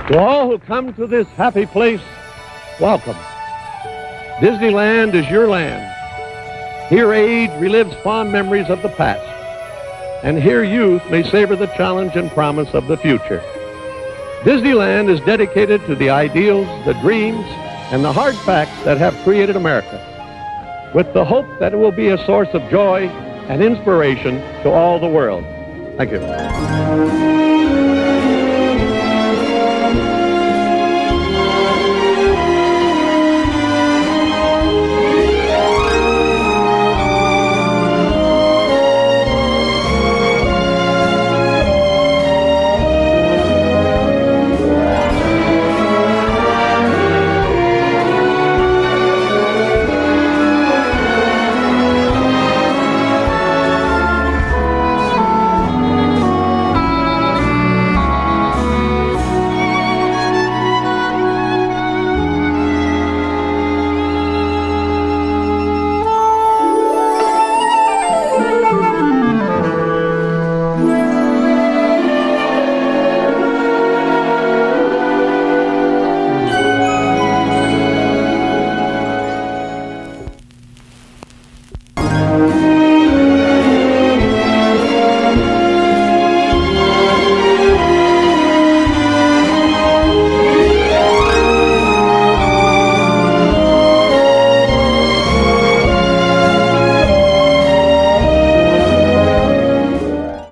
To all who come to this happy place, welcome. Disneyland is your land. Here age relives fond memories of the past, and here youth may savor the challenge and promise of the future. Disneyland is dedicated to the ideals, the dreams, and the hard facts that have created America, with the hope that it will be a source of joy and inspiration to all the world. Thank you.